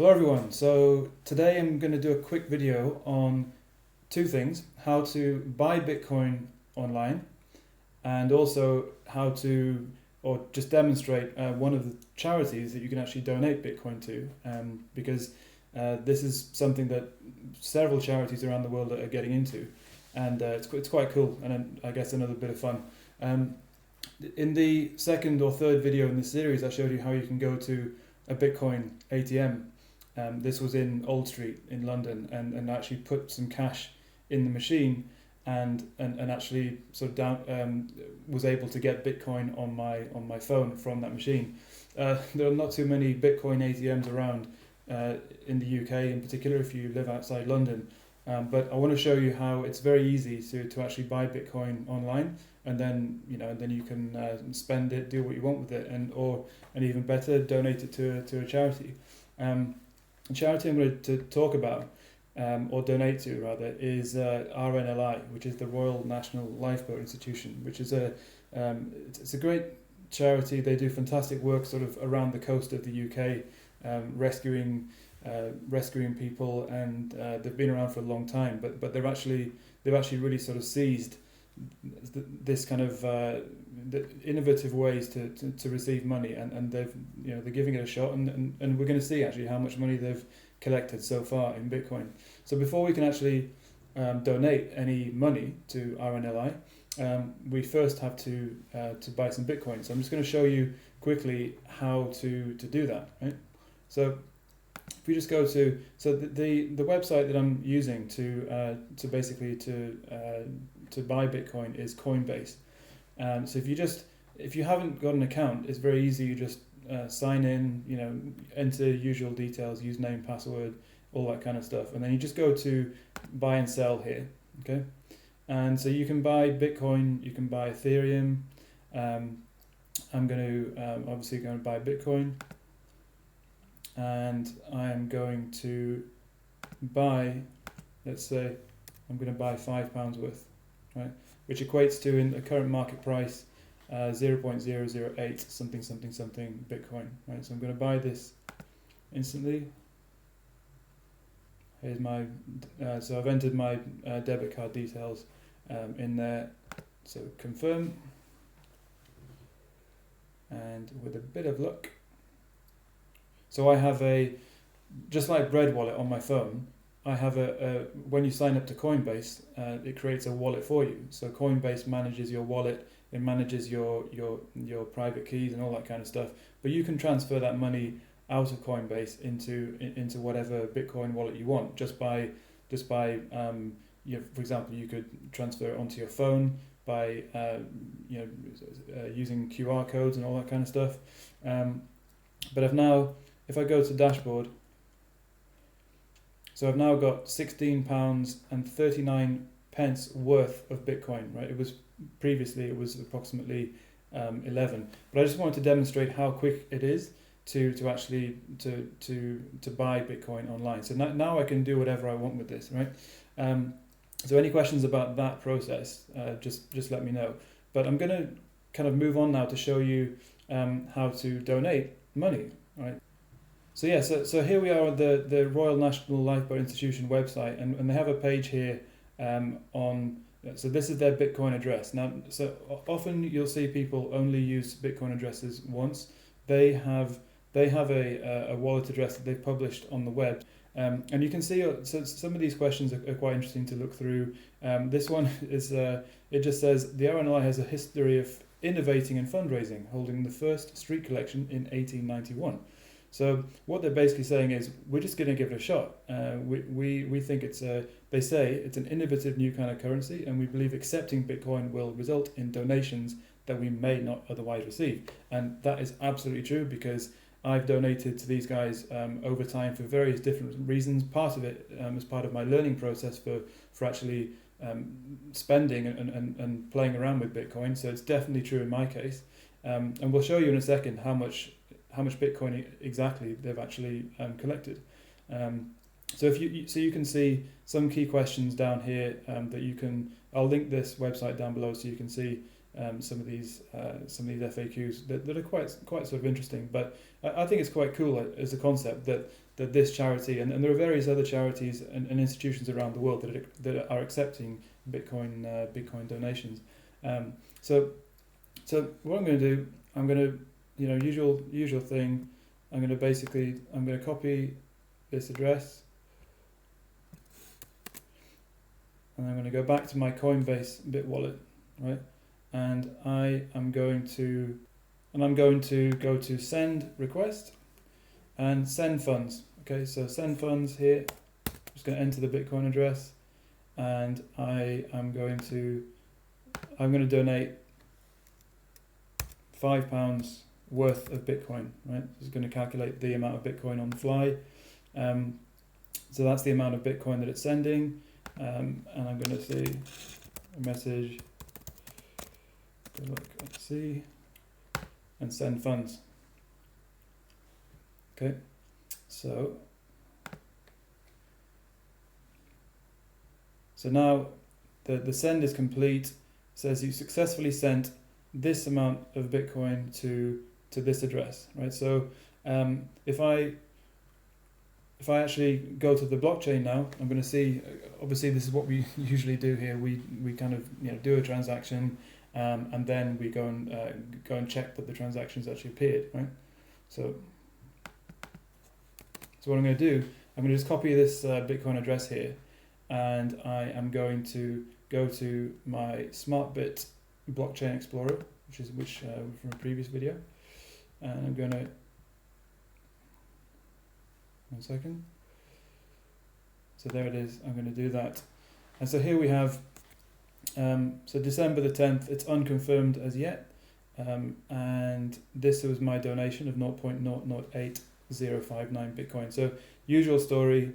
Hello everyone, so today I'm going to do a quick video on two things: how to buy Bitcoin online and also how to, or just demonstrate one of the charities that you can actually donate Bitcoin to, because this is something that several charities around the world are getting into, and it's quite cool, and I guess another bit of fun. In the second or third video in this series I showed you how you can go to a Bitcoin ATM. This was in Old Street in London, and actually put some cash in the machine and actually sort of was able to get Bitcoin on my phone from that machine. There are not too many Bitcoin ATMs around in the UK in particular if you live outside London, but I want to show you how it's very easy to actually buy Bitcoin online, and then you can spend it, do what you want with it, and even better, donate it to a charity. The charity I'm going to talk about, or donate to rather, is RNLI, which is the Royal National Lifeboat Institution, which is it's a great charity. They do fantastic work sort of around the coast of the UK, rescuing people, and they've been around for a long time. But they've actually really sort of seized this kind of the innovative ways to receive money, and they're giving it a shot, and we're going to see actually how much money they've collected so far in Bitcoin. So before we can actually donate any money to RNLI, we first have to buy some Bitcoin. So I'm just going to show you quickly how to do that, right? So if we just go to the website that I'm using to basically to buy Bitcoin is Coinbase. So if you haven't got an account, it's very easy. You just sign in, enter usual details, username, password, all that kind of stuff, and then you just go to buy and sell here. Okay, and so you can buy Bitcoin, you can buy Ethereum. I'm going to obviously going to buy Bitcoin, and I am going to buy, let's say I'm going to buy £5 worth, right, which equates to, in the current market price, 0.008 something Bitcoin, right? So I'm going to buy this instantly. Here's my so I've entered my debit card details in there, so confirm, and with a bit of luck, so I have just like Bread Wallet on my phone, I have when you sign up to Coinbase, it creates a wallet for you. So Coinbase manages your wallet, it manages your private keys and all that kind of stuff. But you can transfer that money out of Coinbase into whatever Bitcoin wallet you want, just by for example, you could transfer it onto your phone by using QR codes and all that kind of stuff. But if I go to dashboard, so I've now got £16.39 worth of Bitcoin, right? Previously it was approximately 11, but I just wanted to demonstrate how quick it is to actually buy Bitcoin online. So now I can do whatever I want with this, right? So any questions about that process, just let me know. But I'm going to kind of move on now to show you how to donate money, right? So yeah, so here we are at the Royal National Lifeboat Institution website, and they have a page here so this is their Bitcoin address. Now, so often you'll see people only use Bitcoin addresses once. They have a wallet address that they've published on the web, and you can see so some of these questions are quite interesting to look through. This one is it just says the RNLI has a history of innovating and fundraising, holding the first street collection in 1891. So what they're basically saying is, we're just going to give it a shot. We think they say it's an innovative new kind of currency, and we believe accepting Bitcoin will result in donations that we may not otherwise receive. And that is absolutely true, because I've donated to these guys over time for various different reasons. Part of it as part of my learning process for actually spending and playing around with Bitcoin. So it's definitely true in my case. And we'll show you in a second how much Bitcoin exactly they've actually collected. So you can see some key questions down here that you can. I'll link this website down below so you can see some of these FAQs that are quite sort of interesting. But I think it's quite cool as a concept that that this charity, and there are various other charities and institutions around the world that are accepting Bitcoin donations. So what I'm going to do, I'm going to, usual thing, I'm going to copy this address, and I'm going to go back to my Coinbase Bit wallet, right? And I'm going to go to send request and send funds. Okay, so send funds here. I'm just going to enter the Bitcoin address, and I'm going to donate £5 worth of Bitcoin. Right, so it's going to calculate the amount of Bitcoin on the fly. So that's the amount of Bitcoin that it's sending, and I'm going to see a message. Let's see, and send funds. Okay, so now the send is complete. It says you successfully sent this amount of Bitcoin to this address, right? So if I actually go to the blockchain now, I'm going to see, obviously this is what we usually do here. We kind of do a transaction, and then we go and check that the transaction's actually appeared, right? So what I'm going to do, I'm going to just copy this Bitcoin address here, and I am going to go to my SmartBit blockchain explorer, which from a previous video, and I'm going to, one second. So there it is. I'm going to do that, and so here we have. So December the 10th. It's unconfirmed as yet, and this was my donation of 0.008059 Bitcoin. So usual story.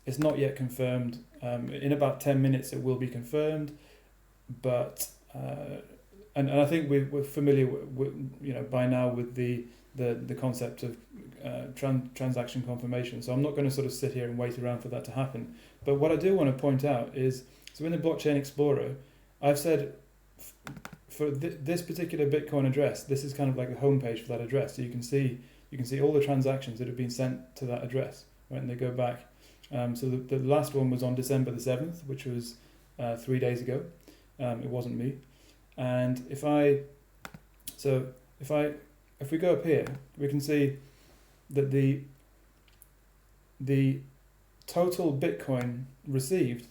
It's not yet confirmed. In about 10 minutes, it will be confirmed, but and I think we're familiar with, by now with the concept of transaction confirmation. So I'm not going to sort of sit here and wait around for that to happen. But what I do want to point out is, so in the Blockchain Explorer, I've said for this particular Bitcoin address, this is kind of like the homepage for that address. So you can see all the transactions that have been sent to that address, right? And they go back. So the last one was on December the 7th, which was 3 days ago. It wasn't me. And if we go up here, we can see that the total Bitcoin received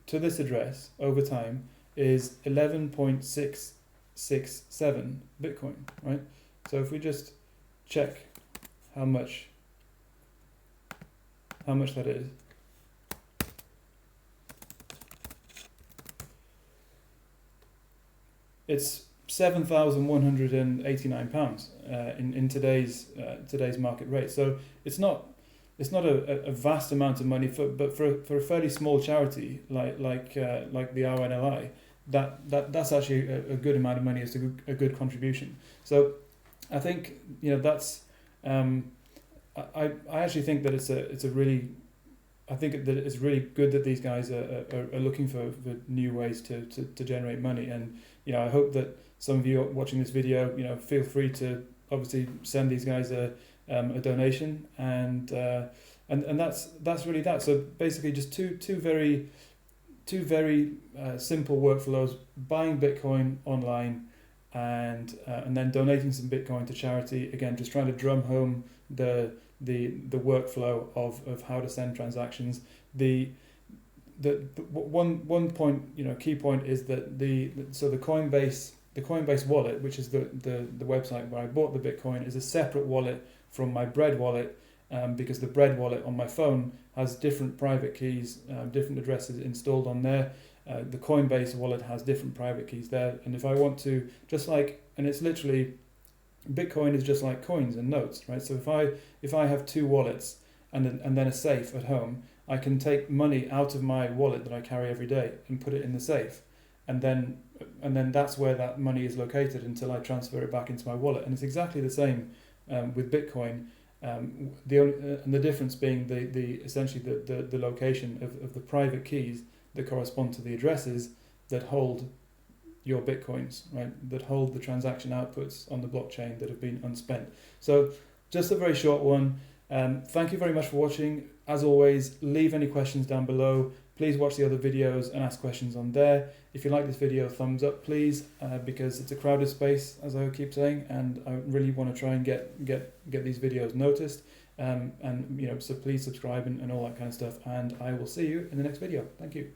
to this address over time is 11.667 Bitcoin, right? So if we just check how much that is, it's £7,189 in today's market rate. So it's not a vast amount of money, but for a fairly small charity like the RNLI, that's actually a good amount of money. It's a good contribution. So I think that's I actually think that it's really good that these guys are looking for new ways to generate money. And I hope that some of you watching this video, feel free to obviously send these guys a donation, and that's really that. So basically, just two very simple workflows: buying Bitcoin online, and then donating some Bitcoin to charity. Again, just trying to drum home the workflow of how to send transactions. The one point, key point is that the Coinbase wallet, which is the website where I bought the Bitcoin, is a separate wallet from my Bread wallet, because the Bread wallet on my phone has different private keys, different addresses installed on there. The Coinbase wallet has different private keys there, and if I want to, and it's literally, Bitcoin is just like coins and notes, right? So if I have two wallets and then a safe at home, I can take money out of my wallet that I carry every day and put it in the safe, and then that's where that money is located until I transfer it back into my wallet. And it's exactly the same with Bitcoin. The difference being essentially the location of the private keys that correspond to the addresses that hold your Bitcoins, right? That hold the transaction outputs on the blockchain that have been unspent. So just a very short one. Thank you very much for watching. As always, leave any questions down below. Please watch the other videos and ask questions on there. If you like this video, thumbs up please, because it's a crowded space, as I keep saying, and I really want to try and get these videos noticed. And so please subscribe and all that kind of stuff, and I will see you in the next video. Thank you.